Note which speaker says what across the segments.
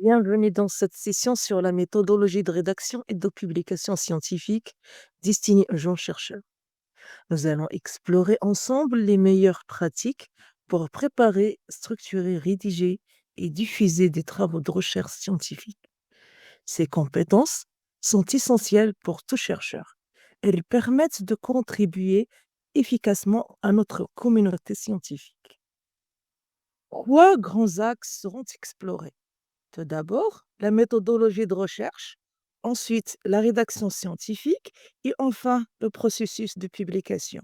Speaker 1: Bienvenue dans cette session sur la méthodologie de rédaction et de publication scientifique destinée aux jeunes chercheurs. Nous allons explorer ensemble les meilleures pratiques pour préparer, structurer, rédiger et diffuser des travaux de recherche scientifique. Ces compétences sont essentielles pour tout chercheur. Elles permettent de contribuer efficacement à notre communauté scientifique. Trois grands axes seront explorés. Tout d'abord, la méthodologie de recherche, ensuite la rédaction scientifique et enfin le processus de publication.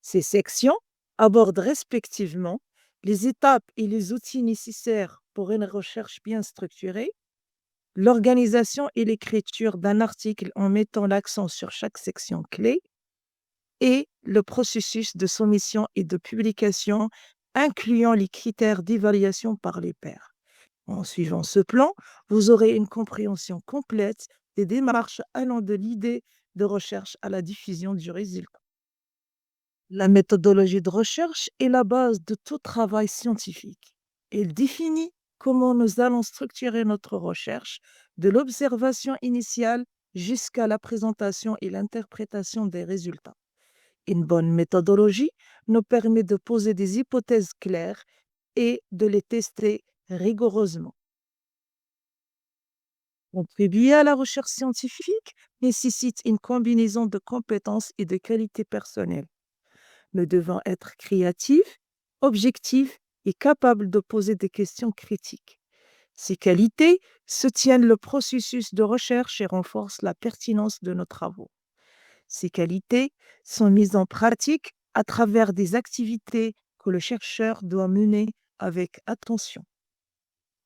Speaker 1: Ces sections abordent respectivement les étapes et les outils nécessaires pour une recherche bien structurée, l'organisation et l'écriture d'un article en mettant l'accent sur chaque section clé et le processus de soumission et de publication incluant les critères d'évaluation par les pairs. En suivant ce plan, vous aurez une compréhension complète des démarches allant de l'idée de recherche à la diffusion du résultat. La méthodologie de recherche est la base de tout travail scientifique. Elle définit comment nous allons structurer notre recherche, de l'observation initiale jusqu'à la présentation et l'interprétation des résultats. Une bonne méthodologie nous permet de poser des hypothèses claires et de les tester rigoureusement. Contribuer à la recherche scientifique nécessite une combinaison de compétences et de qualités personnelles. Nous devons être créatifs, objectifs et capables de poser des questions critiques. Ces qualités soutiennent le processus de recherche et renforcent la pertinence de nos travaux. Ces qualités sont mises en pratique à travers des activités que le chercheur doit mener avec attention.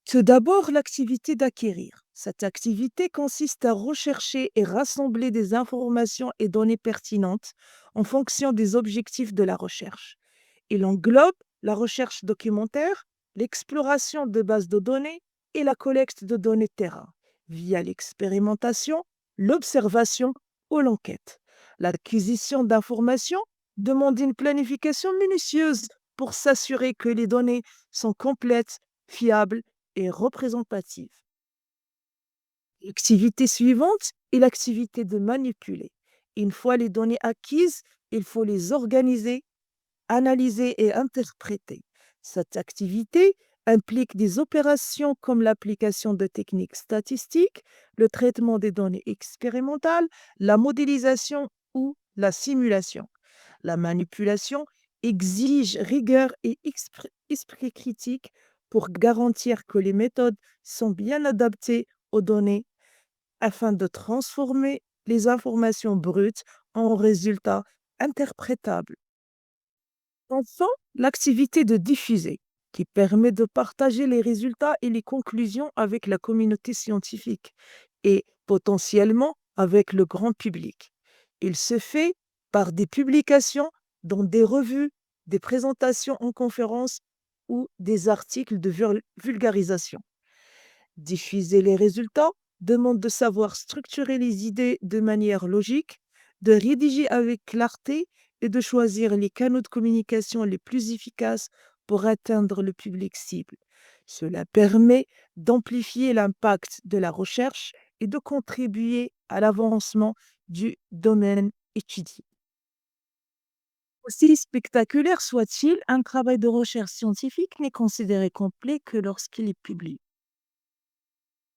Speaker 1: Tout d'abord, l'activité d'acquérir. Cette activité consiste à rechercher et rassembler des informations et données pertinentes en fonction des objectifs de la recherche. Il englobe la recherche documentaire, l'exploration de bases de données et la collecte de données terrain via l'expérimentation, l'observation ou l'enquête. L'acquisition d'informations demande une planification minutieuse pour s'assurer que les données sont complètes, fiables et représentative. L'activité suivante est l'activité de manipuler. Une fois les données acquises, il faut les organiser, analyser et interpréter. Cette activité implique des opérations comme l'application de techniques statistiques, le traitement des données expérimentales, la modélisation ou la simulation. La manipulation exige rigueur et esprit critique pour garantir que les méthodes sont bien adaptées aux données afin de transformer les informations brutes en résultats interprétables. Enfin, l'activité de diffuser, qui permet de partager les résultats et les conclusions avec la communauté scientifique et potentiellement avec le grand public. Il se fait par des publications dans des revues, des présentations en conférences ou des articles de vulgarisation. Diffuser les résultats demande de savoir structurer les idées de manière logique, de rédiger avec clarté et de choisir les canaux de communication les plus efficaces pour atteindre le public cible. Cela permet d'amplifier l'impact de la recherche et de contribuer à l'avancement du domaine étudié. Aussi spectaculaire soit-il, un travail de recherche scientifique n'est considéré complet que lorsqu'il est publié.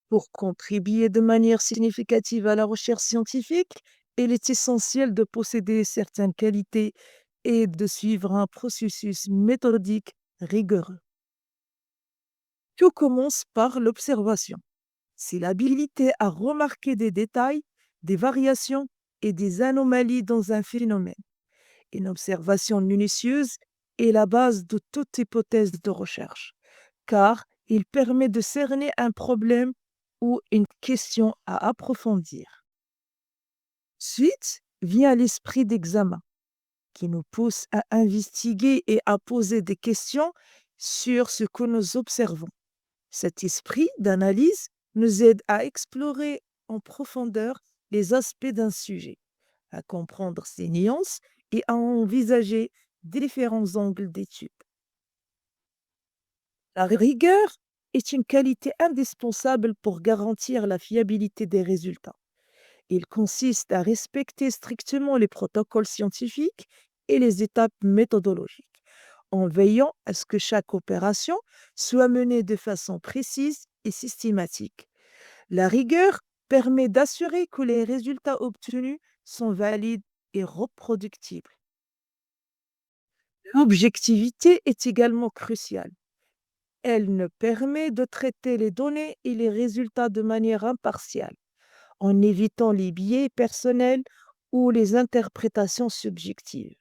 Speaker 1: Pour contribuer de manière significative à la recherche scientifique, il est essentiel de posséder certaines qualités et de suivre un processus méthodique rigoureux. Tout commence par l'observation. C'est l'habilité à remarquer des détails, des variations et des anomalies dans un phénomène. Une observation minutieuse est la base de toute hypothèse de recherche, car il permet de cerner un problème ou une question à approfondir. Ensuite vient l'esprit d'examen, qui nous pousse à investiguer et à poser des questions sur ce que nous observons. Cet esprit d'analyse nous aide à explorer en profondeur les aspects d'un sujet, à comprendre ses nuances et à envisager différents angles d'étude. La rigueur est une qualité indispensable pour garantir la fiabilité des résultats. Il consiste à respecter strictement les protocoles scientifiques et les étapes méthodologiques, en veillant à ce que chaque opération soit menée de façon précise et systématique. La rigueur permet d'assurer que les résultats obtenus sont valides et reproductibles. L'objectivité est également cruciale. Elle ne permet de traiter les données et les résultats de manière impartiale, en évitant les biais personnels ou les interprétations subjectives.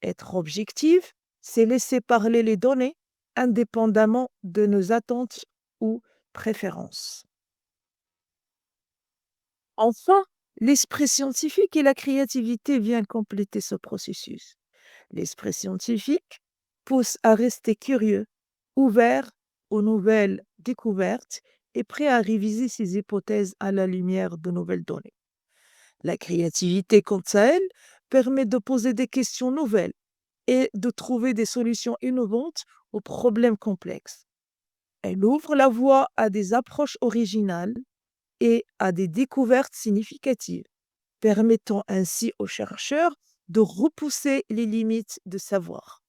Speaker 1: Être objectif, c'est laisser parler les données indépendamment de nos attentes ou préférences. Enfin, l'esprit scientifique et la créativité viennent compléter ce processus. L'esprit scientifique pousse à rester curieux, ouvert aux nouvelles découvertes et prêt à réviser ses hypothèses à la lumière de nouvelles données. La créativité, quant à elle, permet de poser des questions nouvelles et de trouver des solutions innovantes aux problèmes complexes. Elle ouvre la voie à des approches originales et à des découvertes significatives, permettant ainsi aux chercheurs de repousser les limites de savoir.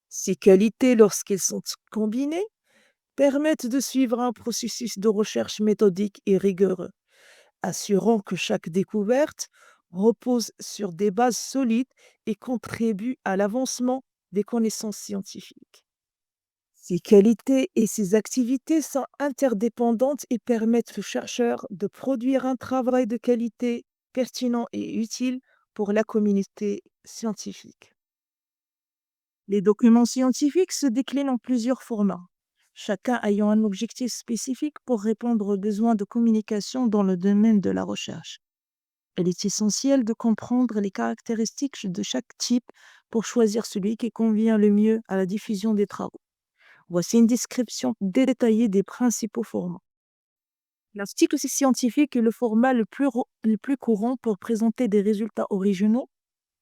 Speaker 1: Ces qualités, lorsqu'elles sont combinées, permettent de suivre un processus de recherche méthodique et rigoureux, assurant que chaque découverte repose sur des bases solides et contribue à l'avancement des connaissances scientifiques. Ces qualités et ces activités sont interdépendantes et permettent aux chercheurs de produire un travail de qualité pertinent et utile pour la communauté scientifique. Les documents scientifiques se déclinent en plusieurs formats, chacun ayant un objectif spécifique pour répondre aux besoins de communication dans le domaine de la recherche. Il est essentiel de comprendre les caractéristiques de chaque type pour choisir celui qui convient le mieux à la diffusion des travaux. Voici une description détaillée des principaux formats. L'article scientifique est le format le plus courant pour présenter des résultats originaux,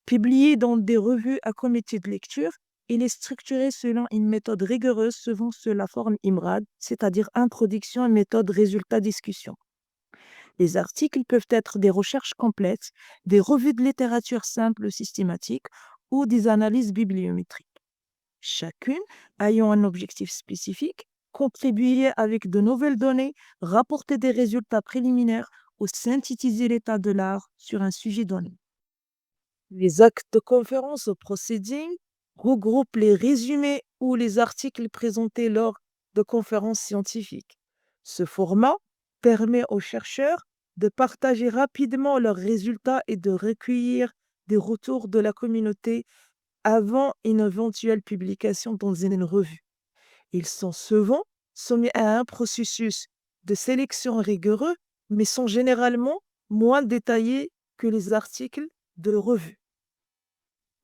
Speaker 1: publiés dans des revues à comité de lecture. Il est structuré selon une méthode rigoureuse suivant sur la forme IMRAD, c'est-à-dire introduction, méthode, résultat, discussion. Les articles peuvent être des recherches complètes, des revues de littérature simple systématique ou des analyses bibliométriques. Chacune ayant un objectif spécifique, contribuer avec de nouvelles données, rapporter des résultats préliminaires ou synthétiser l'état de l'art sur un sujet donné. Les actes de conférence ou proceedings regroupent les résumés ou les articles présentés lors de conférences scientifiques. Ce format permet aux chercheurs de partager rapidement leurs résultats et de recueillir des retours de la communauté avant une éventuelle publication dans une revue. Ils sont souvent soumis à un processus de sélection rigoureux, mais sont généralement moins détaillés que les articles de revue.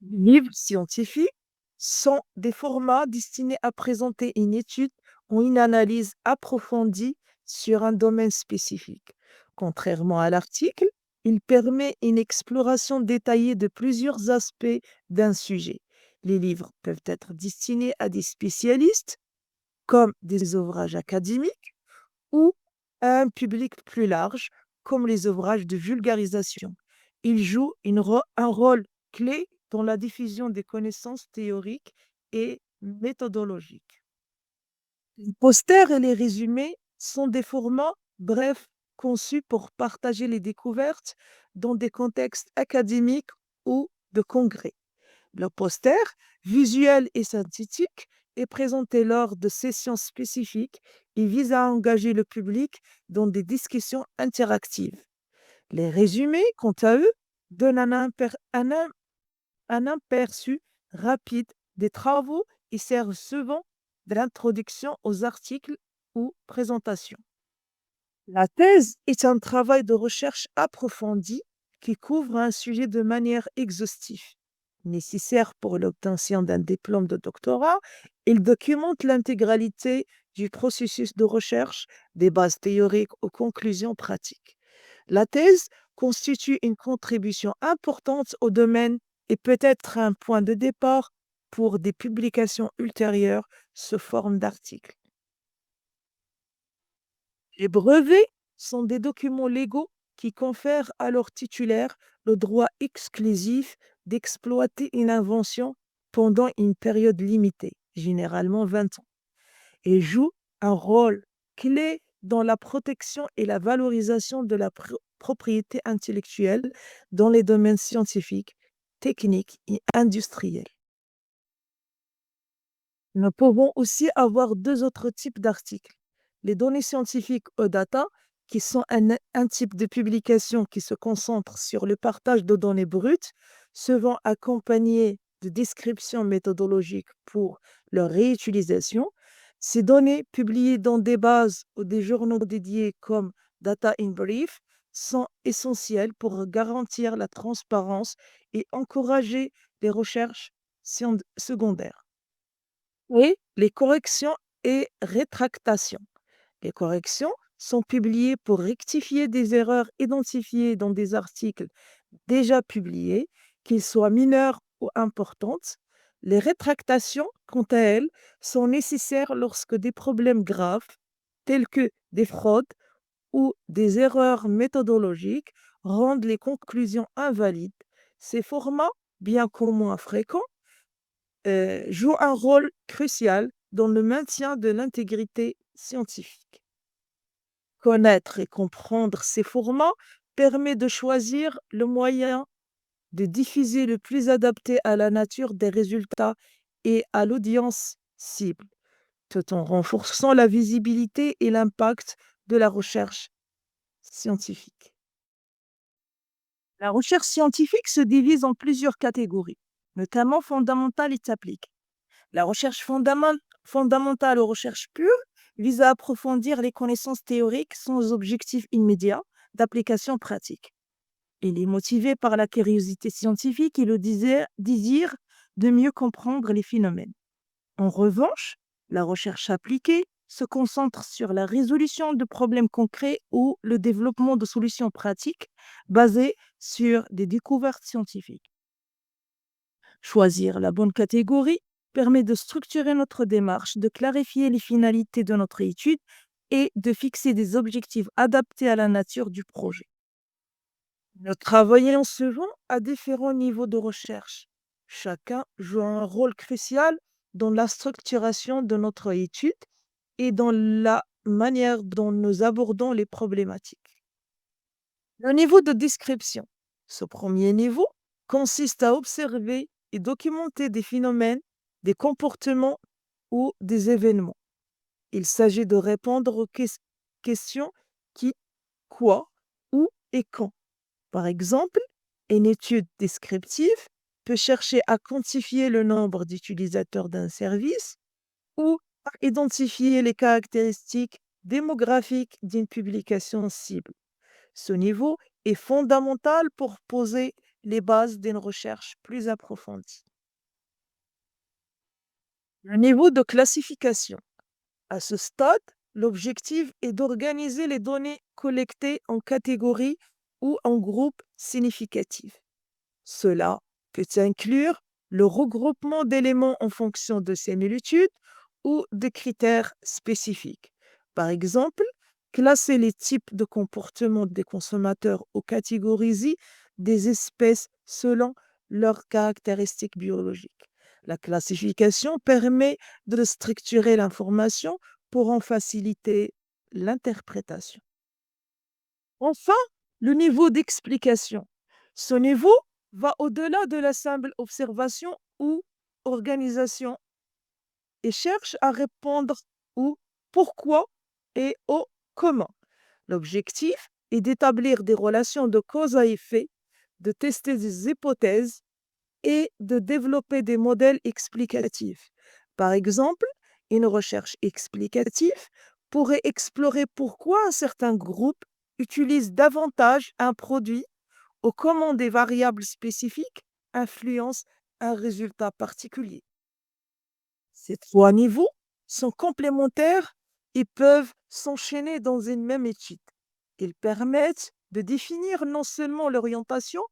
Speaker 1: Les livres scientifiques sont des formats destinés à présenter une étude ou une analyse approfondie sur un domaine spécifique. Contrairement à l'article, il permet une exploration détaillée de plusieurs aspects d'un sujet. Les livres peuvent être destinés à des spécialistes, comme des ouvrages académiques, ou à un public plus large, comme les ouvrages de vulgarisation. Ils jouent un rôle clé dans la diffusion des connaissances théoriques et méthodologiques. Les posters et les résumés sont des formats brefs conçus pour partager les découvertes dans des contextes académiques ou de congrès. Le poster, visuel et synthétique, est présenté lors de sessions spécifiques et vise à engager le public dans des discussions interactives. Les résumés, quant à eux, donnent un aperçu rapide des travaux et servent souvent d'introduction aux articles ou présentations. La thèse est un travail de recherche approfondi qui couvre un sujet de manière exhaustive. Nécessaire pour l'obtention d'un diplôme de doctorat, il documente l'intégralité du processus de recherche, des bases théoriques aux conclusions pratiques. La thèse constitue une contribution importante au domaine et peut être un point de départ pour des publications ultérieures sous forme d'articles. Les brevets sont des documents légaux qui confèrent à leur titulaire le droit exclusif d'exploiter une invention pendant une période limitée, généralement 20 ans, et jouent un rôle clé dans la protection et la valorisation de la propriété intellectuelle dans les domaines scientifiques, techniques et industriels. Nous pouvons aussi avoir deux autres types d'articles. Les données scientifiques ou data, qui sont un type de publication qui se concentre sur le partage de données brutes, souvent accompagnées de descriptions méthodologiques pour leur réutilisation. Ces données, publiées dans des bases ou des journaux dédiés comme Data in Brief, sont essentielles pour garantir la transparence et encourager les recherches secondaires. Et les corrections et rétractations. Les corrections sont publiées pour rectifier des erreurs identifiées dans des articles déjà publiés, qu'ils soient mineurs ou importantes. Les rétractations, quant à elles, sont nécessaires lorsque des problèmes graves, tels que des fraudes ou des erreurs méthodologiques, rendent les conclusions invalides. Ces formats, bien qu'au moins fréquents, joue un rôle crucial dans le maintien de l'intégrité scientifique. Connaître et comprendre ces formats permet de choisir le moyen de diffuser le plus adapté à la nature des résultats et à l'audience cible, tout en renforçant la visibilité et l'impact de la recherche scientifique. La recherche scientifique se divise en plusieurs catégories, notamment fondamentale et appliquée. La recherche fondamentale ou recherche pure vise à approfondir les connaissances théoriques sans objectif immédiat d'application pratique. Il est motivé par la curiosité scientifique et le désir de mieux comprendre les phénomènes. En revanche, la recherche appliquée se concentre sur la résolution de problèmes concrets ou le développement de solutions pratiques basées sur des découvertes scientifiques. Choisir la bonne catégorie permet de structurer notre démarche, de clarifier les finalités de notre étude et de fixer des objectifs adaptés à la nature du projet. Nous travaillons souvent à différents niveaux de recherche. Chacun joue un rôle crucial dans la structuration de notre étude et dans la manière dont nous abordons les problématiques. Le niveau de description. Ce premier niveau consiste à observer et documenter des phénomènes, des comportements ou des événements. Il s'agit de répondre aux questions qui, quoi, où et quand. Par exemple, une étude descriptive peut chercher à quantifier le nombre d'utilisateurs d'un service ou à identifier les caractéristiques démographiques d'une publication cible. Ce niveau est fondamental pour poser les bases d'une recherche plus approfondie. Le niveau de classification. À ce stade, l'objectif est d'organiser les données collectées en catégories ou en groupes significatifs. Cela peut inclure le regroupement d'éléments en fonction de similitudes ou de critères spécifiques. Par exemple, classer les types de comportements des consommateurs ou catégoriser des espèces selon leurs caractéristiques biologiques. La classification permet de structurer l'information pour en faciliter l'interprétation. Enfin, le niveau d'explication. Ce niveau va au-delà de la simple observation ou organisation et cherche à répondre au pourquoi et au comment. L'objectif est d'établir des relations de cause à effet, de tester des hypothèses et de développer des modèles explicatifs. Par exemple, une recherche explicative pourrait explorer pourquoi un certain groupe utilise davantage un produit ou comment des variables spécifiques influencent un résultat particulier. Ces trois niveaux sont complémentaires et peuvent s'enchaîner dans une même étude. Ils permettent de définir non seulement l'orientation,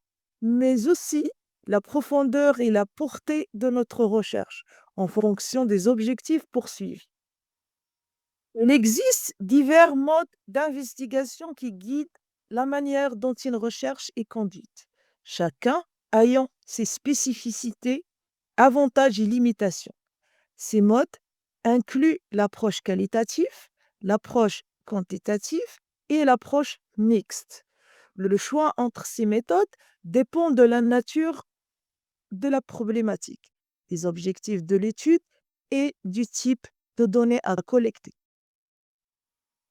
Speaker 1: mais aussi la profondeur et la portée de notre recherche en fonction des objectifs poursuivis. Il existe divers modes d'investigation qui guident la manière dont une recherche est conduite, chacun ayant ses spécificités, avantages et limitations. Ces modes incluent l'approche qualitative, l'approche quantitative et l'approche mixte. Le choix entre ces méthodes dépend de la nature de la problématique, des objectifs de l'étude et du type de données à collecter.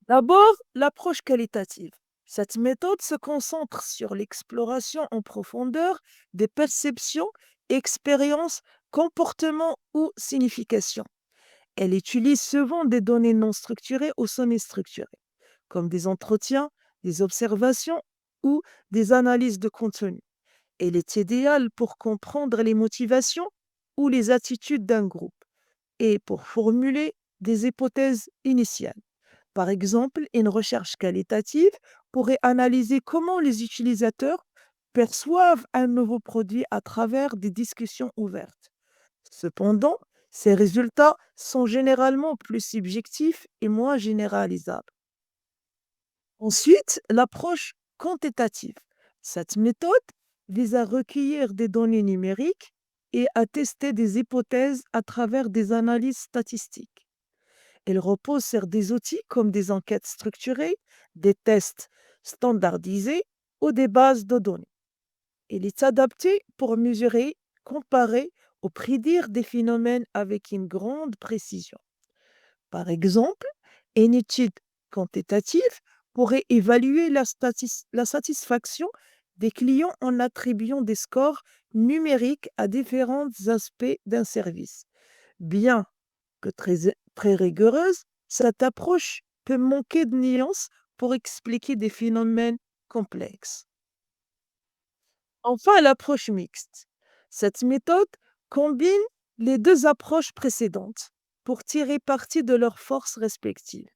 Speaker 1: D'abord, l'approche qualitative. Cette méthode se concentre sur l'exploration en profondeur des perceptions, expériences, comportements ou significations. Elle utilise souvent des données non structurées ou semi-structurées, comme des entretiens, des observations ou des analyses de contenu. Elle est idéale pour comprendre les motivations ou les attitudes d'un groupe et pour formuler des hypothèses initiales. Par exemple, une recherche qualitative pourrait analyser comment les utilisateurs perçoivent un nouveau produit à travers des discussions ouvertes. Cependant, ces résultats sont généralement plus subjectifs et moins généralisables. Ensuite, l'approche quantitative. Cette méthode vise à recueillir des données numériques et à tester des hypothèses à travers des analyses statistiques. Elle repose sur des outils comme des enquêtes structurées, des tests standardisés ou des bases de données. Elle est adaptée pour mesurer, comparer ou prédire des phénomènes avec une grande précision. Par exemple, une étude quantitative pourrait évaluer la satisfaction des clients en attribuant des scores numériques à différents aspects d'un service. Bien que très rigoureuse, cette approche peut manquer de nuances pour expliquer des phénomènes complexes. Enfin, l'approche mixte. Cette méthode combine les deux approches précédentes pour tirer parti de leurs forces respectives.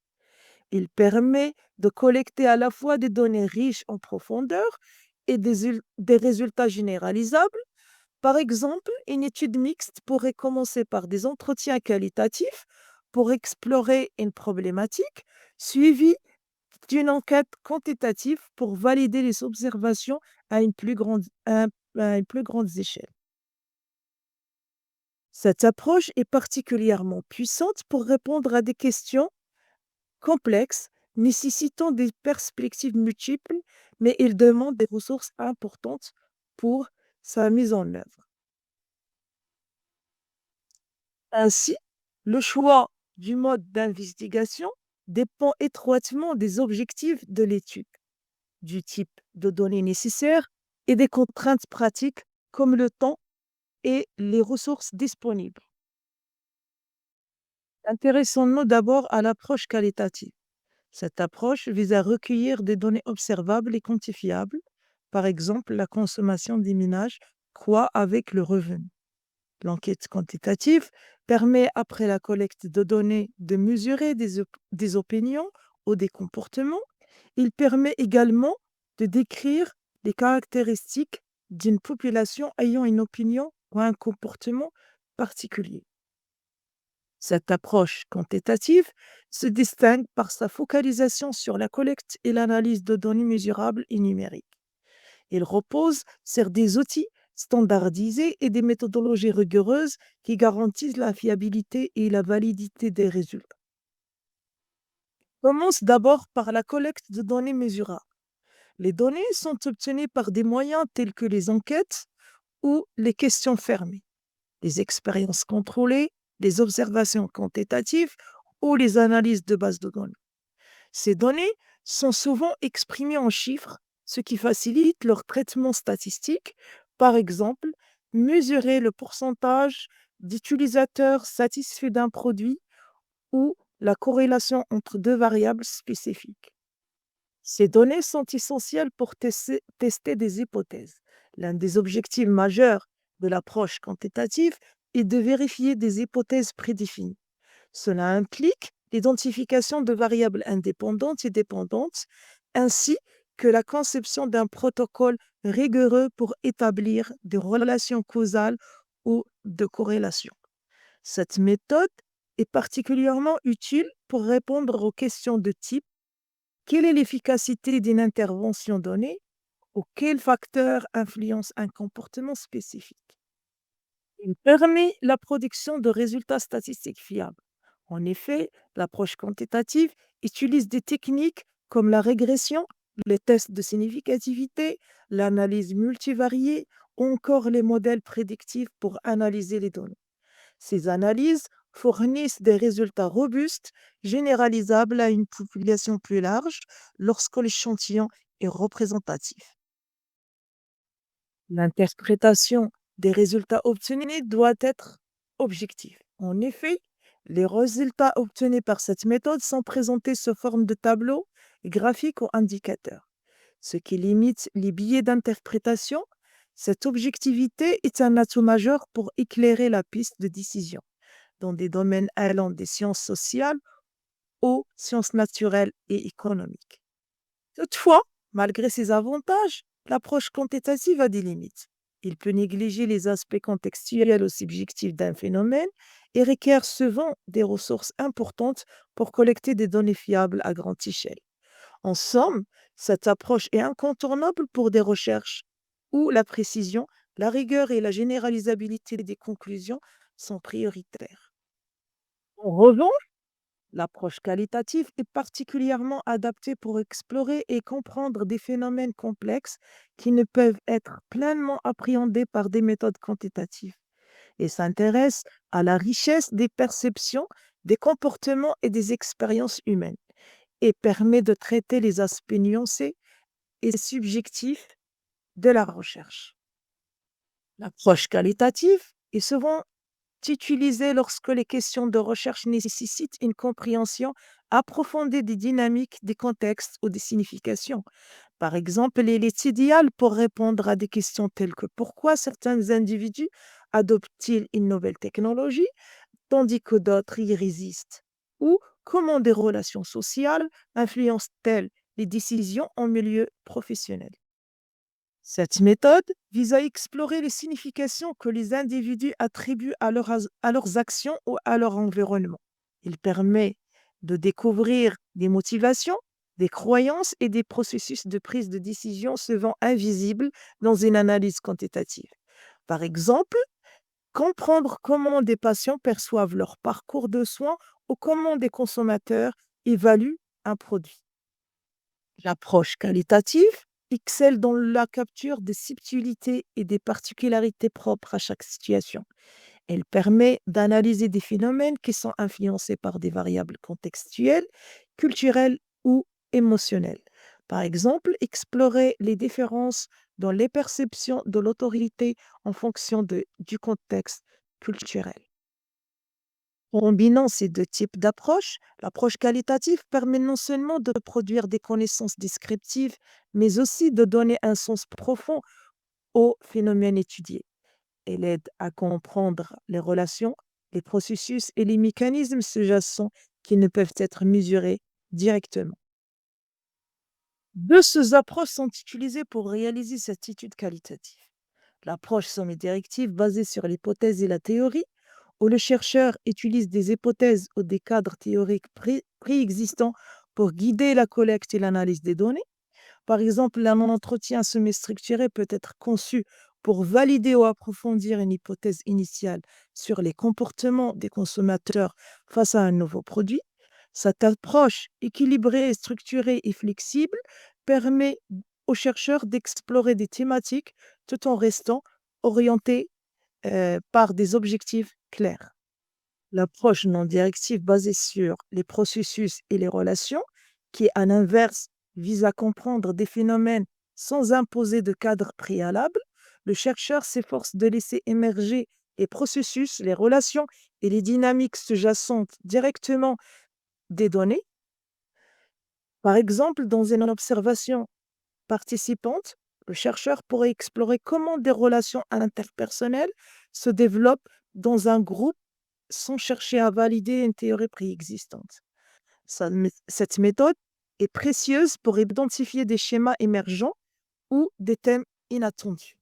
Speaker 1: Il permet de collecter à la fois des données riches en profondeur et des résultats généralisables. Par exemple, une étude mixte pourrait commencer par des entretiens qualitatifs pour explorer une problématique, suivie d'une enquête quantitative pour valider les observations à une plus grande échelle. Cette approche est particulièrement puissante pour répondre à des questions complexes nécessitant des perspectives multiples, mais il demande des ressources importantes pour sa mise en œuvre. Ainsi, le choix du mode d'investigation dépend étroitement des objectifs de l'étude, du type de données nécessaires et des contraintes pratiques comme le temps et les ressources disponibles. Intéressons-nous d'abord à l'approche qualitative. Cette approche vise à recueillir des données observables et quantifiables. Par exemple, la consommation des ménages croît avec le revenu. L'enquête quantitative permet, après la collecte de données, de mesurer des opinions ou des comportements. Il permet également de décrire les caractéristiques d'une population ayant une opinion ou un comportement particulier. Cette approche quantitative se distingue par sa focalisation sur la collecte et l'analyse de données mesurables et numériques. Il repose sur des outils standardisés et des méthodologies rigoureuses qui garantissent la fiabilité et la validité des résultats. Commence d'abord par la collecte de données mesurables. Les données sont obtenues par des moyens tels que les enquêtes ou les questions fermées, les expériences contrôlées, les observations quantitatives ou les analyses de bases de données. Ces données sont souvent exprimées en chiffres, ce qui facilite leur traitement statistique. Par exemple, mesurer le pourcentage d'utilisateurs satisfaits d'un produit ou la corrélation entre deux variables spécifiques. Ces données sont essentielles pour tester des hypothèses. L'un des objectifs majeurs de l'approche quantitative est de vérifier des hypothèses prédéfinies. Cela implique l'identification de variables indépendantes et dépendantes, ainsi que la conception d'un protocole rigoureux pour établir des relations causales ou de corrélation. Cette méthode est particulièrement utile pour répondre aux questions de type: quelle est l'efficacité d'une intervention donnée ou quel facteur influence un comportement spécifique? Il permet la production de résultats statistiques fiables. En effet, l'approche quantitative utilise des techniques comme la régression, les tests de significativité, l'analyse multivariée ou encore les modèles prédictifs pour analyser les données. Ces analyses fournissent des résultats robustes, généralisables à une population plus large lorsque l'échantillon est représentatif. L'interprétation des résultats obtenus doit être objective. En effet, les résultats obtenus par cette méthode sont présentés sous forme de tableaux, graphiques ou indicateurs, ce qui limite les biais d'interprétation. Cette objectivité est un atout majeur pour éclairer la piste de décision dans des domaines allant des sciences sociales aux sciences naturelles et économiques. Toutefois, malgré ces avantages, l'approche quantitative a des limites. Il peut négliger les aspects contextuels ou subjectifs d'un phénomène et requiert souvent des ressources importantes pour collecter des données fiables à grande échelle. En somme, cette approche est incontournable pour des recherches où la précision, la rigueur et la généralisabilité des conclusions sont prioritaires. En revanche, l'approche qualitative est particulièrement adaptée pour explorer et comprendre des phénomènes complexes qui ne peuvent être pleinement appréhendés par des méthodes quantitatives et s'intéresse à la richesse des perceptions, des comportements et des expériences humaines et permet de traiter les aspects nuancés et subjectifs de la recherche. L'approche qualitative est souvent utilisée lorsque les questions de recherche nécessitent une compréhension approfondie des dynamiques, des contextes ou des significations. Par exemple, elle est idéale pour répondre à des questions telles que pourquoi certains individus adoptent-ils une nouvelle technologie tandis que d'autres y résistent, ou comment des relations sociales influencent-elles les décisions en milieu professionnel. Cette méthode vise à explorer les significations que les individus attribuent à leurs actions ou à leur environnement. Il permet de découvrir des motivations, des croyances et des processus de prise de décision souvent invisibles dans une analyse quantitative. Par exemple, comprendre comment des patients perçoivent leur parcours de soins ou comment des consommateurs évaluent un produit. L'approche qualitative excelle dans la capture des subtilités et des particularités propres à chaque situation. Elle permet d'analyser des phénomènes qui sont influencés par des variables contextuelles, culturelles ou émotionnelles. Par exemple, explorer les différences dans les perceptions de l'autorité en fonction du contexte culturel. Combinant ces deux types d'approches, l'approche qualitative permet non seulement de produire des connaissances descriptives, mais aussi de donner un sens profond aux phénomènes étudiés. Elle aide à comprendre les relations, les processus et les mécanismes sous-jacents qui ne peuvent être mesurés directement. Deux ces approches sont utilisées pour réaliser cette étude qualitative. L'approche sommet-directive basée sur l'hypothèse et la théorie, où le chercheur utilise des hypothèses ou des cadres théoriques préexistants pour guider la collecte et l'analyse des données. Par exemple, un entretien semi-structuré peut être conçu pour valider ou approfondir une hypothèse initiale sur les comportements des consommateurs face à un nouveau produit. Cette approche équilibrée, structurée et flexible permet aux chercheurs d'explorer des thématiques tout en restant orientés par des objectifs clairs. L'approche non directive basée sur les processus et les relations, qui à l'inverse vise à comprendre des phénomènes sans imposer de cadre préalable, le chercheur s'efforce de laisser émerger les processus, les relations et les dynamiques sous-jacentes directement des données. Par exemple, dans une observation participante, le chercheur pourrait explorer comment des relations interpersonnelles se développent dans un groupe sans chercher à valider une théorie préexistante. Cette méthode est précieuse pour identifier des schémas émergents ou des thèmes inattendus.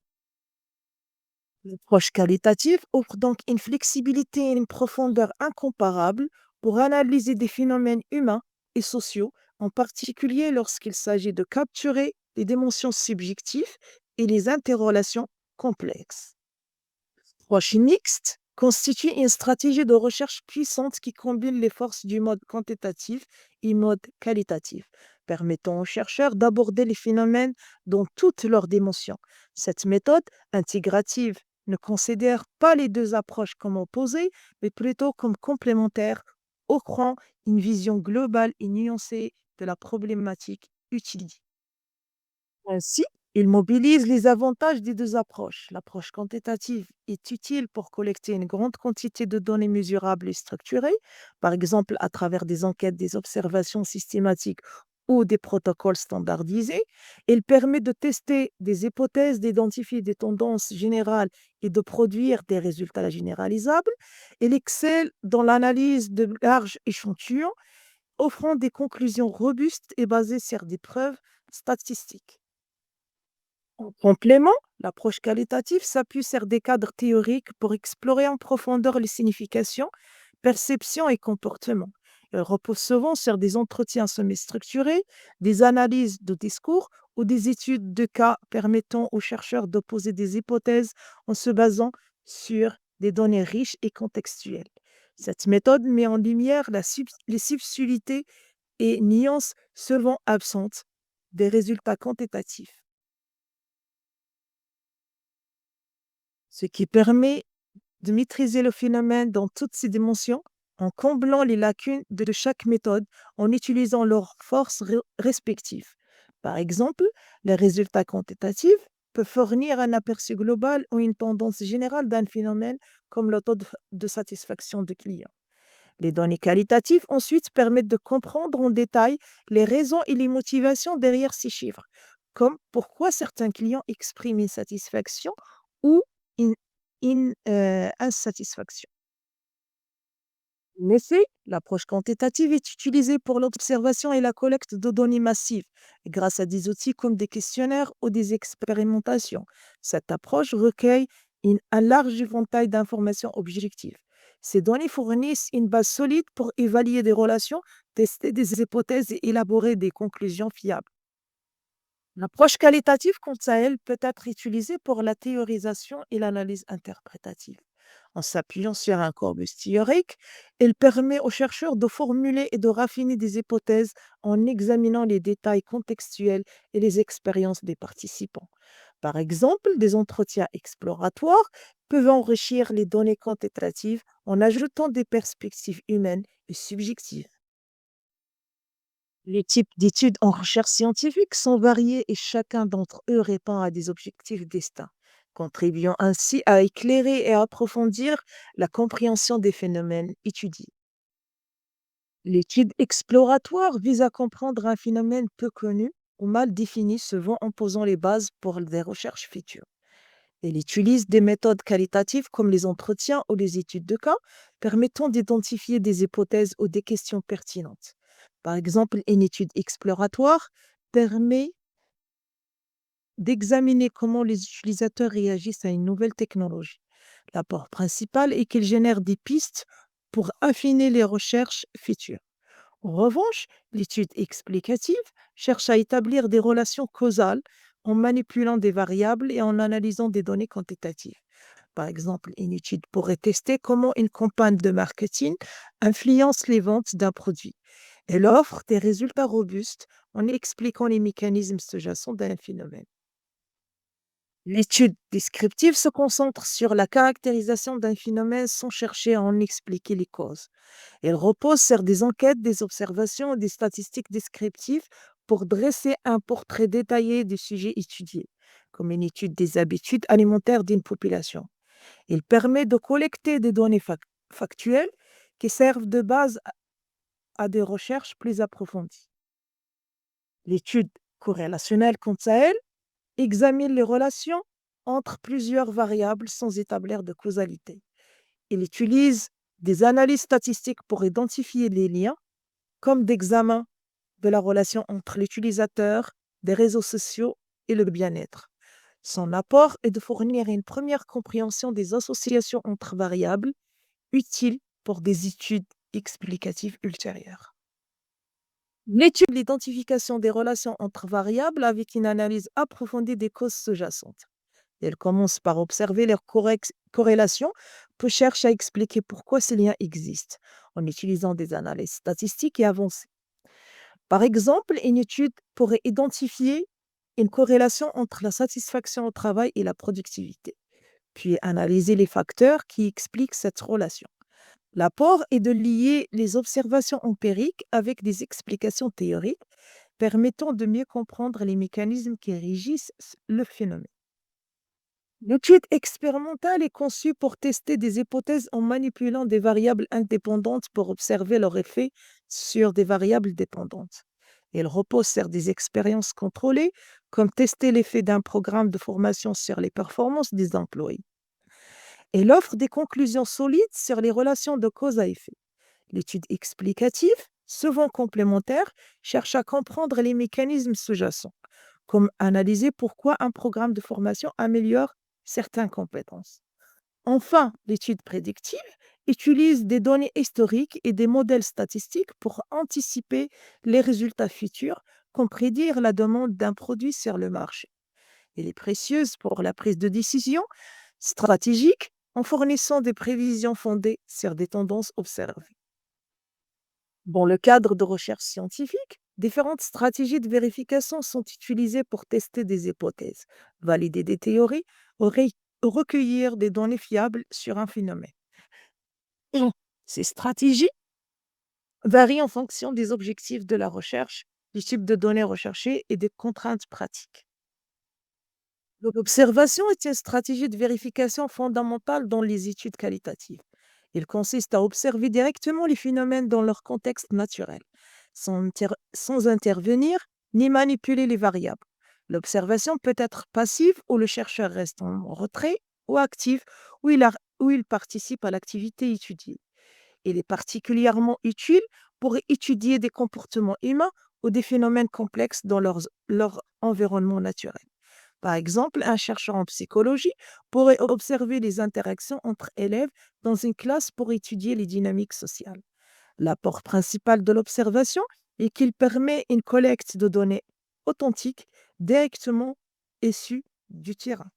Speaker 1: L'approche qualitative offre donc une flexibilité et une profondeur incomparables pour analyser des phénomènes humains et sociaux, en particulier lorsqu'il s'agit de capturer les dimensions subjectives et les interrelations complexes. L'approche mixte constitue une stratégie de recherche puissante qui combine les forces du mode quantitatif et mode qualitatif, permettant aux chercheurs d'aborder les phénomènes dans toutes leurs dimensions. Cette méthode intégrative ne considère pas les deux approches comme opposées, mais plutôt comme complémentaires, offrant une vision globale et nuancée de la problématique étudiée. Ainsi, il mobilise les avantages des deux approches. L'approche quantitative est utile pour collecter une grande quantité de données mesurables et structurées, par exemple à travers des enquêtes, des observations systématiques ou des protocoles standardisés. Elle permet de tester des hypothèses, d'identifier des tendances générales et de produire des résultats généralisables. Elle excelle dans l'analyse de larges échantillons, offrant des conclusions robustes et basées sur des preuves statistiques. En complément, l'approche qualitative s'appuie sur des cadres théoriques pour explorer en profondeur les significations, perceptions et comportements. Elle repose souvent sur des entretiens semi-structurés, des analyses de discours ou des études de cas permettant aux chercheurs de poser des hypothèses en se basant sur des données riches et contextuelles. Cette méthode met en lumière les subtilités et nuances souvent absentes des résultats quantitatifs, ce qui permet de maîtriser le phénomène dans toutes ses dimensions en comblant les lacunes de chaque méthode en utilisant leurs forces respectives. Par exemple, les résultats quantitatifs peuvent fournir un aperçu global ou une tendance générale d'un phénomène comme le taux de satisfaction de clients. Les données qualitatives ensuite permettent de comprendre en détail les raisons et les motivations derrière ces chiffres, comme pourquoi certains clients expriment une satisfaction ou une, une insatisfaction. En effet, l'approche quantitative est utilisée pour l'observation et la collecte de données massives grâce à des outils comme des questionnaires ou des expérimentations. Cette approche recueille un large éventail d'informations objectives. Ces données fournissent une base solide pour évaluer des relations, tester des hypothèses et élaborer des conclusions fiables. L'approche qualitative, quant à elle, peut être utilisée pour la théorisation et l'analyse interprétative. En s'appuyant sur un corpus théorique, elle permet aux chercheurs de formuler et de raffiner des hypothèses en examinant les détails contextuels et les expériences des participants. Par exemple, des entretiens exploratoires peuvent enrichir les données quantitatives en ajoutant des perspectives humaines et subjectives. Les types d'études en recherche scientifique sont variés et chacun d'entre eux répond à des objectifs distincts, contribuant ainsi à éclairer et à approfondir la compréhension des phénomènes étudiés. L'étude exploratoire vise à comprendre un phénomène peu connu ou mal défini, souvent en posant les bases pour des recherches futures. Elle utilise des méthodes qualitatives comme les entretiens ou les études de cas, permettant d'identifier des hypothèses ou des questions pertinentes. Par exemple, une étude exploratoire permet d'examiner comment les utilisateurs réagissent à une nouvelle technologie. L'apport principal est qu'il génère des pistes pour affiner les recherches futures. En revanche, l'étude explicative cherche à établir des relations causales en manipulant des variables et en analysant des données quantitatives. Par exemple, une étude pourrait tester comment une campagne de marketing influence les ventes d'un produit. Elle offre des résultats robustes en expliquant les mécanismes sous-jacents d'un phénomène. L'étude descriptive se concentre sur la caractérisation d'un phénomène sans chercher à en expliquer les causes. Elle repose sur des enquêtes, des observations et des statistiques descriptives pour dresser un portrait détaillé du sujet étudié, comme une étude des habitudes alimentaires d'une population. Il permet de collecter des données factuelles qui servent de base à des recherches plus approfondies. L'étude corrélationnelle, quant à elle, examine les relations entre plusieurs variables sans établir de causalité. Il utilise des analyses statistiques pour identifier les liens, comme d'examen de la relation entre l'utilisateur des réseaux sociaux et le bien-être. Son apport est de fournir une première compréhension des associations entre variables utiles pour des études explicatives ultérieures. L'étude de l'identification des relations entre variables avec une analyse approfondie des causes sous-jacentes. Elle commence par observer leurs corrélations, puis cherche à expliquer pourquoi ces liens existent, en utilisant des analyses statistiques et avancées. Par exemple, une étude pourrait identifier une corrélation entre la satisfaction au travail et la productivité, puis analyser les facteurs qui expliquent cette relation. L'apport est de lier les observations empiriques avec des explications théoriques permettant de mieux comprendre les mécanismes qui régissent le phénomène. L'étude expérimentale est conçue pour tester des hypothèses en manipulant des variables indépendantes pour observer leur effet sur des variables dépendantes. Elle repose sur des expériences contrôlées, comme tester l'effet d'un programme de formation sur les performances des employés. Elle offre des conclusions solides sur les relations de cause à effet. L'étude explicative, souvent complémentaire, cherche à comprendre les mécanismes sous-jacents, comme analyser pourquoi un programme de formation améliore certaines compétences. Enfin, l'étude prédictive utilise des données historiques et des modèles statistiques pour anticiper les résultats futurs, comme prédire la demande d'un produit sur le marché. Elle est précieuse pour la prise de décision stratégique en fournissant des prévisions fondées sur des tendances observées. Dans le cadre de recherche scientifique, différentes stratégies de vérification sont utilisées pour tester des hypothèses, valider des théories ou recueillir des données fiables sur un phénomène. Et ces stratégies varient en fonction des objectifs de la recherche, du type de données recherchées et des contraintes pratiques. L'observation est une stratégie de vérification fondamentale dans les études qualitatives. Il consiste à observer directement les phénomènes dans leur contexte naturel, sans intervenir ni manipuler les variables. L'observation peut être passive où le chercheur reste en retrait ou active où il participe à l'activité étudiée. Il est particulièrement utile pour étudier des comportements humains ou des phénomènes complexes dans leur environnement naturel. Par exemple, un chercheur en psychologie pourrait observer les interactions entre élèves dans une classe pour étudier les dynamiques sociales. L'apport principal de l'observation est qu'il permet une collecte de données authentiques directement issues du terrain.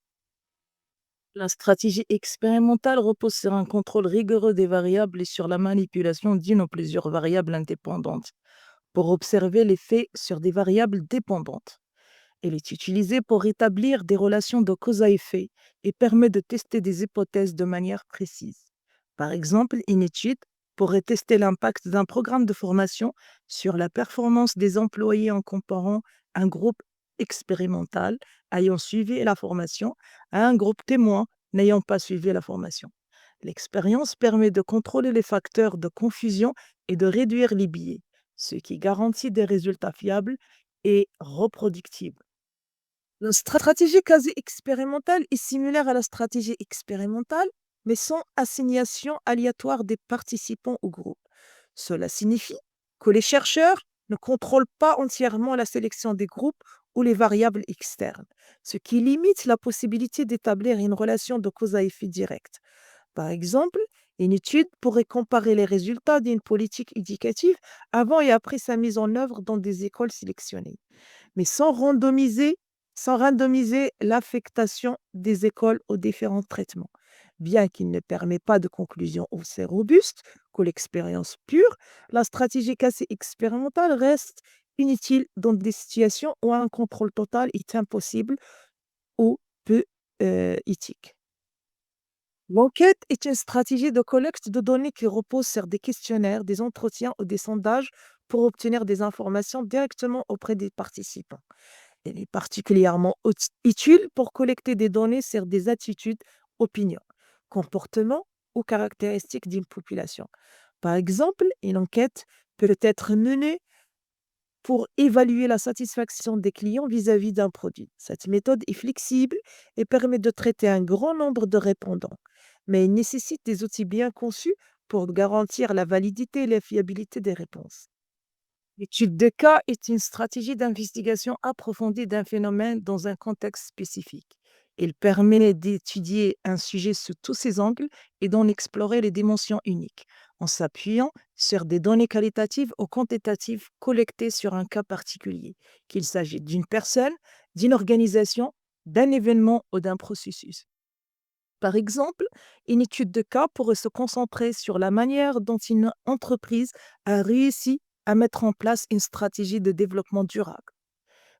Speaker 1: La stratégie expérimentale repose sur un contrôle rigoureux des variables et sur la manipulation d'une ou plusieurs variables indépendantes pour observer l'effet sur des variables dépendantes. Elle est utilisée pour établir des relations de cause à effet et permet de tester des hypothèses de manière précise. Par exemple, une étude pourrait tester l'impact d'un programme de formation sur la performance des employés en comparant un groupe expérimental ayant suivi la formation à un groupe témoin n'ayant pas suivi la formation. L'expérience permet de contrôler les facteurs de confusion et de réduire les biais, ce qui garantit des résultats fiables et reproductibles. La stratégie quasi expérimentale est similaire à la stratégie expérimentale, mais sans assignation aléatoire des participants au groupe. Cela signifie que les chercheurs ne contrôlent pas entièrement la sélection des groupes ou les variables externes, ce qui limite la possibilité d'établir une relation de cause à effet directe. Par exemple, une étude pourrait comparer les résultats d'une politique éducative avant et après sa mise en œuvre dans des écoles sélectionnées, mais sans randomiser l'affectation des écoles aux différents traitements. Bien qu'il ne permet pas de conclusion aussi robuste que l'expérience pure, la stratégie assez expérimentale reste inutile dans des situations où un contrôle total est impossible ou peu éthique. L'enquête est une stratégie de collecte de données qui repose sur des questionnaires, des entretiens ou des sondages pour obtenir des informations directement auprès des participants. Elle est particulièrement utile pour collecter des données sur des attitudes, opinions, comportements ou caractéristiques d'une population. Par exemple, une enquête peut être menée pour évaluer la satisfaction des clients vis-à-vis d'un produit. Cette méthode est flexible et permet de traiter un grand nombre de répondants, mais elle nécessite des outils bien conçus pour garantir la validité et la fiabilité des réponses. L'étude de cas est une stratégie d'investigation approfondie d'un phénomène dans un contexte spécifique. Il permet d'étudier un sujet sous tous ses angles et d'en explorer les dimensions uniques, en s'appuyant sur des données qualitatives ou quantitatives collectées sur un cas particulier, qu'il s'agisse d'une personne, d'une organisation, d'un événement ou d'un processus. Par exemple, une étude de cas pourrait se concentrer sur la manière dont une entreprise a réussi à mettre en place une stratégie de développement durable.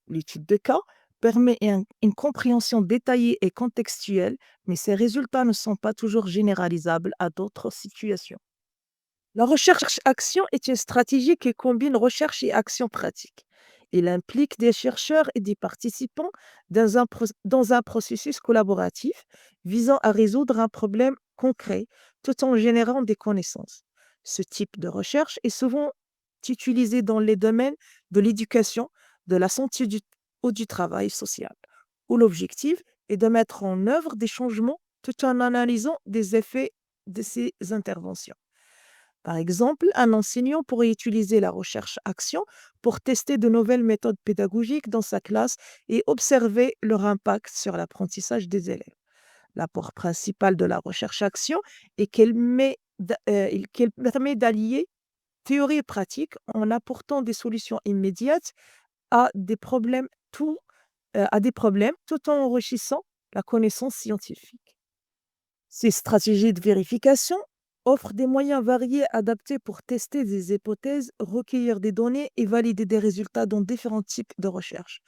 Speaker 1: L'étude de cas permet une compréhension détaillée et contextuelle, mais ces résultats ne sont pas toujours généralisables à d'autres situations. La recherche-action est une stratégie qui combine recherche et action pratique. Elle implique des chercheurs et des participants dans un processus collaboratif visant à résoudre un problème concret tout en générant des connaissances. Ce type de recherche est souvent utilisé dans les domaines de l'éducation, de la santé ou du travail social, où l'objectif est de mettre en œuvre des changements tout en analysant des effets de ces interventions. Par exemple, un enseignant pourrait utiliser la recherche-action pour tester de nouvelles méthodes pédagogiques dans sa classe et observer leur impact sur l'apprentissage des élèves. L'apport principal de la recherche-action est qu'elle permet d'allier théorie et pratique en apportant des solutions immédiates à des problèmes tout en enrichissant la connaissance scientifique. Ces stratégies de vérification offrent des moyens variés adaptés pour tester des hypothèses, recueillir des données et valider des résultats dans différents types de recherches.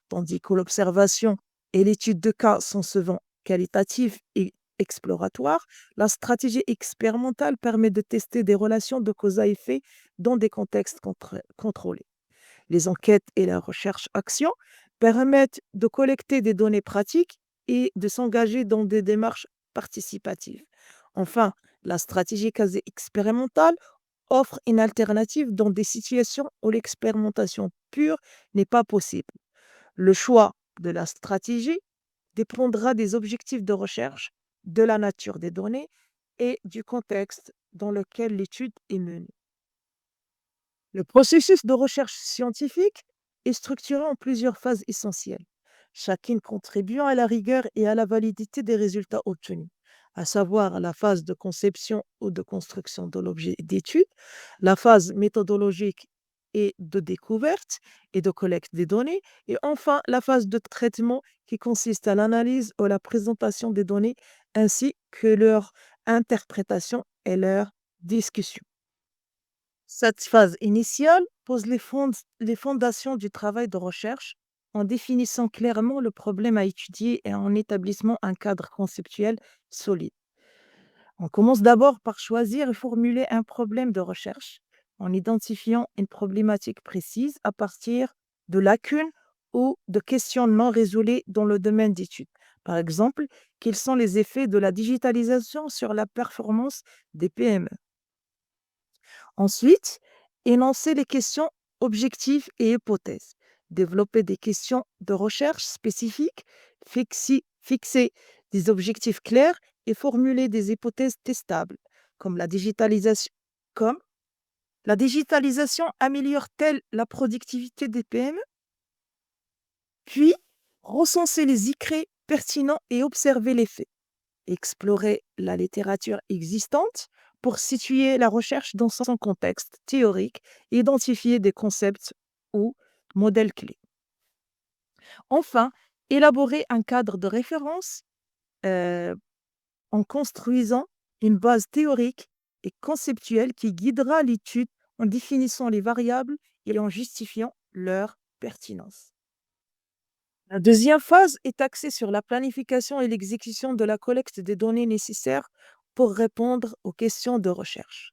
Speaker 1: Tandis que l'observation et l'étude de cas sont souvent qualitatives et exploratoires, la stratégie expérimentale permet de tester des relations de cause à effet dans des contextes contrôlés. Les enquêtes et la recherche-action permettent de collecter des données pratiques et de s'engager dans des démarches participatives. Enfin, la stratégie quasi expérimentale offre une alternative dans des situations où l'expérimentation pure n'est pas possible. Le choix de la stratégie dépendra des objectifs de recherche, de la nature des données et du contexte dans lequel l'étude est menée. Le processus de recherche scientifique est structuré en plusieurs phases essentielles, chacune contribuant à la rigueur et à la validité des résultats obtenus, à savoir la phase de conception ou de construction de l'objet d'étude, la phase méthodologique et de découverte et de collecte des données, et enfin la phase de traitement qui consiste à l'analyse ou la présentation des données ainsi que leur interprétation et leur discussion. Cette phase initiale pose les fondations du travail de recherche en définissant clairement le problème à étudier et en établissant un cadre conceptuel solide. On commence d'abord par choisir et formuler un problème de recherche en identifiant une problématique précise à partir de lacunes ou de questions non résolues dans le domaine d'étude. Par exemple, quels sont les effets de la digitalisation sur la performance des PME? Ensuite, énoncer les questions objectives et hypothèses. Développer des questions de recherche spécifiques, fixer des objectifs clairs et formuler des hypothèses testables, comme comme la digitalisation améliore-t-elle la productivité des PME? Puis, recenser les écrits pertinents et observer les faits. Explorer la littérature existante pour situer la recherche dans son contexte théorique et identifier des concepts ou modèles clés. Enfin, élaborer un cadre de référence euh, en construisant une base théorique et conceptuelle qui guidera l'étude en définissant les variables et en justifiant leur pertinence. La deuxième phase est axée sur la planification et l'exécution de la collecte des données nécessaires pour répondre aux questions de recherche.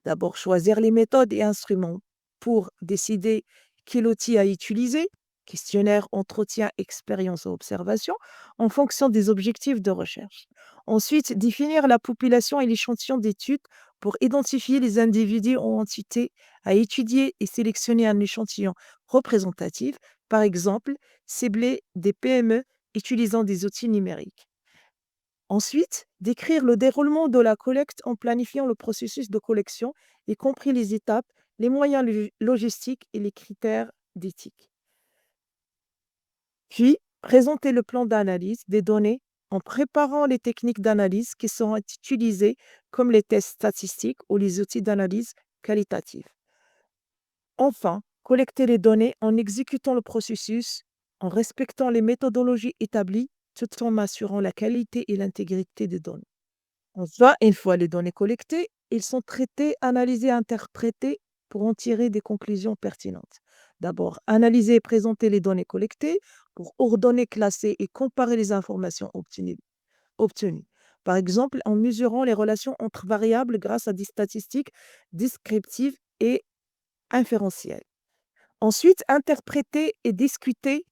Speaker 1: D'abord, choisir les méthodes et instruments pour décider quel outil à utiliser, questionnaire, entretien, expérience ou observation, en fonction des objectifs de recherche. Ensuite, définir la population et l'échantillon d'études pour identifier les individus ou entités à étudier et sélectionner un échantillon représentatif, par exemple, cibler des PME utilisant des outils numériques. Ensuite, décrire le déroulement de la collecte en planifiant le processus de collection, y compris les étapes, les moyens logistiques et les critères d'éthique. Puis, Présenter le plan d'analyse des données en préparant les techniques d'analyse qui seront utilisées comme les tests statistiques ou les outils d'analyse qualitative. Enfin, collecter les données en exécutant le processus, en respectant les méthodologies établies, tout en assurant la qualité et l'intégrité des données. Enfin, une fois les données collectées, ils sont traités, analysés, interprétés pour en tirer des conclusions pertinentes. D'abord, analyser et présenter les données collectées pour ordonner, classer et comparer les informations obtenues. Par exemple, en mesurant les relations entre variables grâce à des statistiques descriptives et inférentielles. Ensuite, interpréter et discuter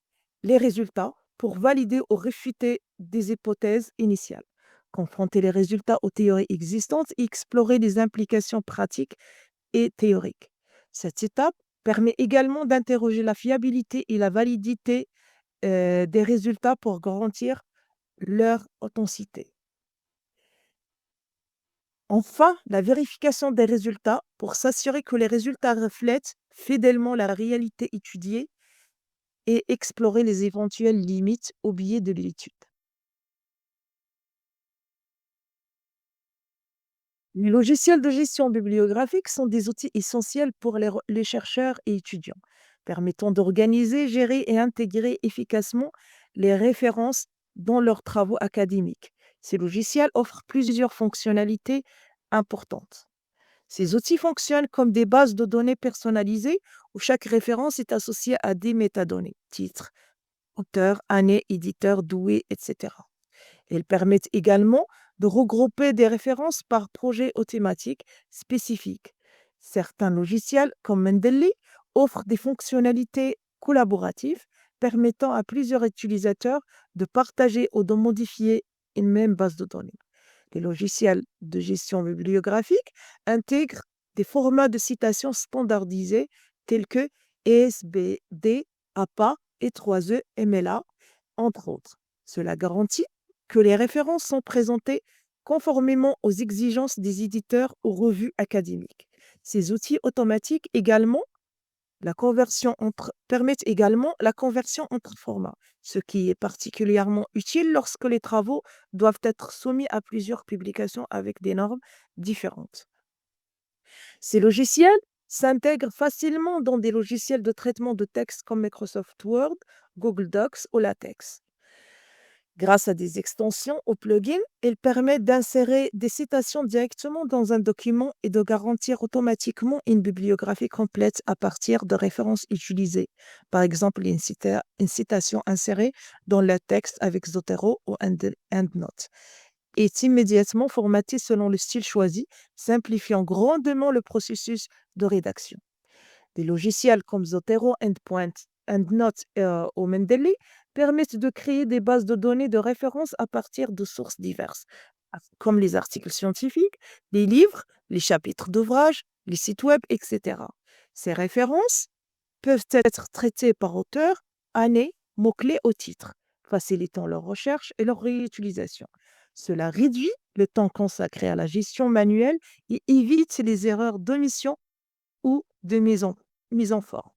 Speaker 1: les résultats pour valider ou réfuter des hypothèses initiales. Confronter les résultats aux théories existantes et explorer les implications pratiques et théoriques. Cette étape permet également d'interroger la fiabilité et la validité des résultats pour garantir leur authenticité. Enfin, la vérification des résultats pour s'assurer que les résultats reflètent fidèlement la réalité étudiée et explorer les éventuelles limites au biais de l'étude. Les logiciels de gestion bibliographique sont des outils essentiels pour les chercheurs et étudiants, permettant d'organiser, gérer et intégrer efficacement les références dans leurs travaux académiques. Ces logiciels offrent plusieurs fonctionnalités importantes. Ces outils fonctionnent comme des bases de données personnalisées où chaque référence est associée à des métadonnées, titre, auteur, année, éditeur, doué, etc. Elles permettent également de regrouper des références par projet ou thématique spécifique. Certains logiciels, comme Mendeley, offrent des fonctionnalités collaboratives permettant à plusieurs utilisateurs de partager ou de modifier une même base de données. Les logiciels de gestion bibliographique intègrent des formats de citation standardisés tels que ESBD, APA et 3E MLA, entre autres. Cela garantit que les références sont présentées conformément aux exigences des éditeurs ou revues académiques. Ces outils automatiques également permettent également la conversion entre formats, ce qui est particulièrement utile lorsque les travaux doivent être soumis à plusieurs publications avec des normes différentes. Ces logiciels s'intègrent facilement dans des logiciels de traitement de texte comme Microsoft Word, Google Docs ou LaTeX. Grâce à des extensions ou plugins, ils permettent d'insérer des citations directement dans un document et de garantir automatiquement une bibliographie complète à partir de références utilisées. Par exemple, une citation insérée dans le texte avec Zotero ou EndNote est immédiatement formatée selon le style choisi, simplifiant grandement le processus de rédaction. Des logiciels comme Zotero, Endpoint, EndNote ou Mendeley permettent de créer des bases de données de référence à partir de sources diverses, comme les articles scientifiques, les livres, les chapitres d'ouvrages, les sites web, etc. Ces références peuvent être traitées par auteur, année, mots-clés ou titre, facilitant leur recherche et leur réutilisation. Cela réduit le temps consacré à la gestion manuelle et évite les erreurs d'omission ou de mise en forme.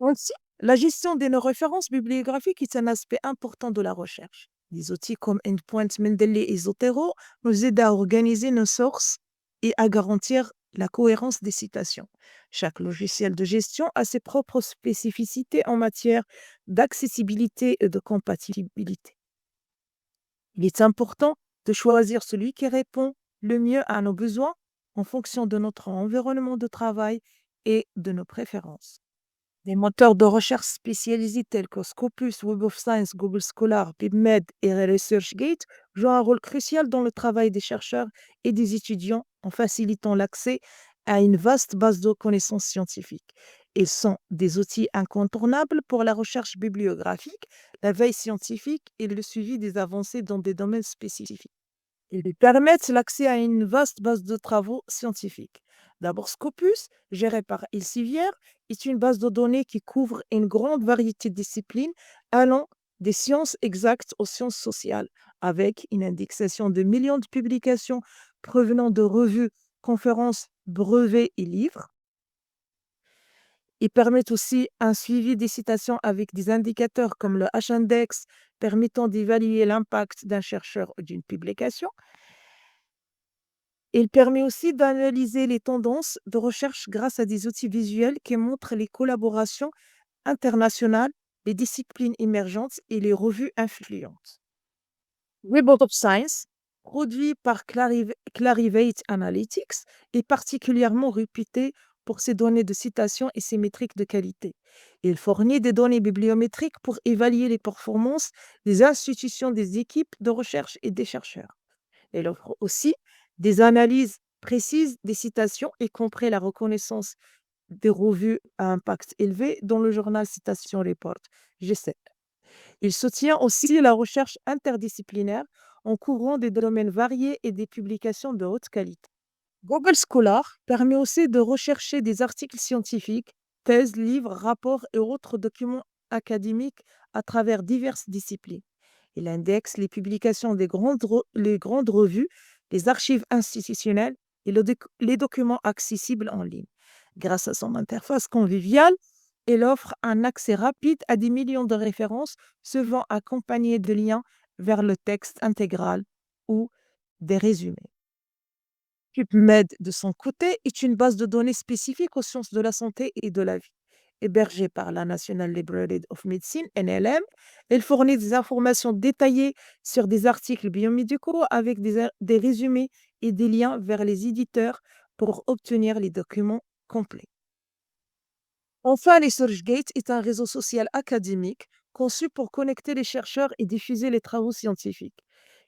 Speaker 1: Ainsi, la gestion de nos références bibliographiques est un aspect important de la recherche. Des outils comme Endpoint, Mendeley et Zotero nous aident à organiser nos sources et à garantir la cohérence des citations. Chaque logiciel de gestion a ses propres spécificités en matière d'accessibilité et de compatibilité. Il est important de choisir celui qui répond le mieux à nos besoins en fonction de notre environnement de travail et de nos préférences. Des moteurs de recherche spécialisés tels que Scopus, Web of Science, Google Scholar, PubMed et ResearchGate jouent un rôle crucial dans le travail des chercheurs et des étudiants en facilitant l'accès à une vaste base de connaissances scientifiques. Ils sont des outils incontournables pour la recherche bibliographique, la veille scientifique et le suivi des avancées dans des domaines spécifiques. Ils lui permettent l'accès à une vaste base de travaux scientifiques. D'abord, Scopus, géré par Elsevier, est une base de données qui couvre une grande variété de disciplines allant des sciences exactes aux sciences sociales, avec une indexation de millions de publications provenant de revues, conférences, brevets et livres. Ils permettent aussi un suivi des citations avec des indicateurs comme le H-index, permettant d'évaluer l'impact d'un chercheur ou d'une publication. Il permet aussi d'analyser les tendances de recherche grâce à des outils visuels qui montrent les collaborations internationales, les disciplines émergentes et les revues influentes. Web of Science, produit par Clarivate Analytics, est particulièrement réputé pour ses données de citation et ses métriques de qualité. Il fournit des données bibliométriques pour évaluer les performances des institutions, des équipes de recherche et des chercheurs. Elle offre aussi des analyses précises des citations, y compris la reconnaissance des revues à impact élevé dans le journal Citation Report, G7. Il soutient aussi la recherche interdisciplinaire en couvrant des domaines variés et des publications de haute qualité. Google Scholar permet aussi de rechercher des articles scientifiques, thèses, livres, rapports et autres documents académiques à travers diverses disciplines. Il indexe les publications des les grandes revues, les archives institutionnelles et les documents accessibles en ligne. Grâce à son interface conviviale, il offre un accès rapide à des millions de références, souvent accompagnées de liens vers le texte intégral ou des résumés. PubMed, de son côté, est une base de données spécifique aux sciences de la santé et de la vie. Hébergée par la National Library of Medicine, NLM, elle fournit des informations détaillées sur des articles biomédicaux avec des résumés et des liens vers les éditeurs pour obtenir les documents complets. Enfin, ResearchGate est un réseau social académique conçu pour connecter les chercheurs et diffuser les travaux scientifiques,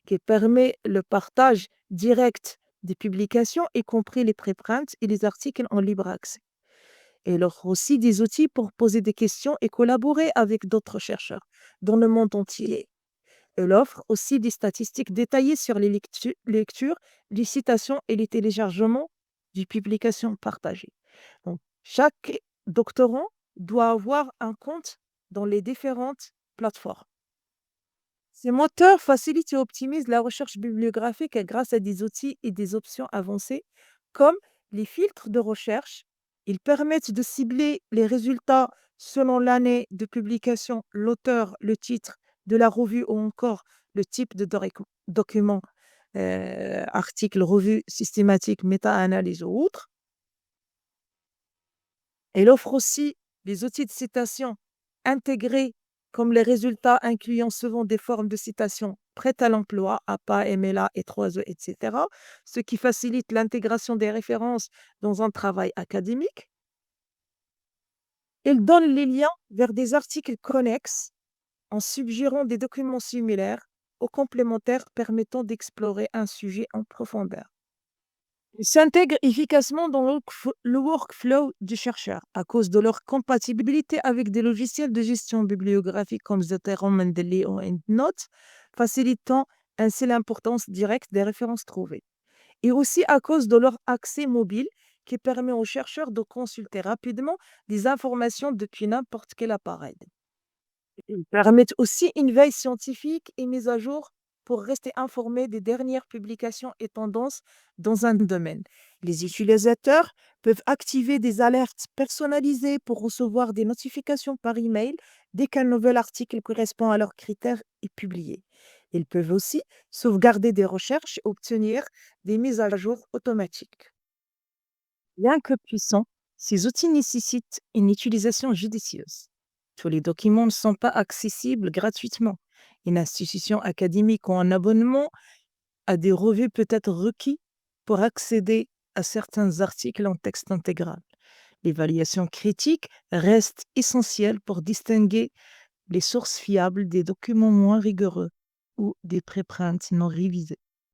Speaker 1: qui permet le partage direct des publications, y compris les préprints et les articles en libre accès. Elle offre aussi des outils pour poser des questions et collaborer avec d'autres chercheurs dans le monde entier. Elle offre aussi des statistiques détaillées sur les lectures, les citations et les téléchargements des publications partagées. Donc, chaque doctorant doit avoir un compte dans les différentes plateformes. Ces moteurs facilitent et optimisent la recherche bibliographique grâce à des outils et des options avancées comme les filtres de recherche. Ils permettent de cibler les résultats selon l'année de publication, l'auteur, le titre de la revue ou encore le type de document, article, revue systématique, méta-analyse ou autre. Elle offre aussi des outils de citation intégrés comme les résultats incluant souvent des formes de citation prêtes à l'emploi, APA, MLA et 3E, etc., ce qui facilite l'intégration des références dans un travail académique. Elle donne les liens vers des articles connexes en suggérant des documents similaires ou complémentaires permettant d'explorer un sujet en profondeur. Ils s'intègrent efficacement dans le workflow du chercheur à cause de leur compatibilité avec des logiciels de gestion bibliographique comme Zotero, Mendeley ou EndNote, facilitant ainsi l'importance directe des références trouvées. Et aussi à cause de leur accès mobile qui permet aux chercheurs de consulter rapidement des informations depuis n'importe quel appareil. Ils permettent aussi une veille scientifique et mise à jour pour rester informés des dernières publications et tendances dans un domaine. Les utilisateurs peuvent activer des alertes personnalisées pour recevoir des notifications par email dès qu'un nouvel article correspond à leurs critères est publié. Ils peuvent aussi sauvegarder des recherches et obtenir des mises à jour automatiques. Bien que puissants, ces outils nécessitent une utilisation judicieuse. Tous les documents ne sont pas accessibles gratuitement. Une institution académique ou un abonnement à des revues peut être requis pour accéder à certains articles en texte intégral. L'évaluation critique reste essentielle pour distinguer les sources fiables des documents moins rigoureux ou des préprints non révisés.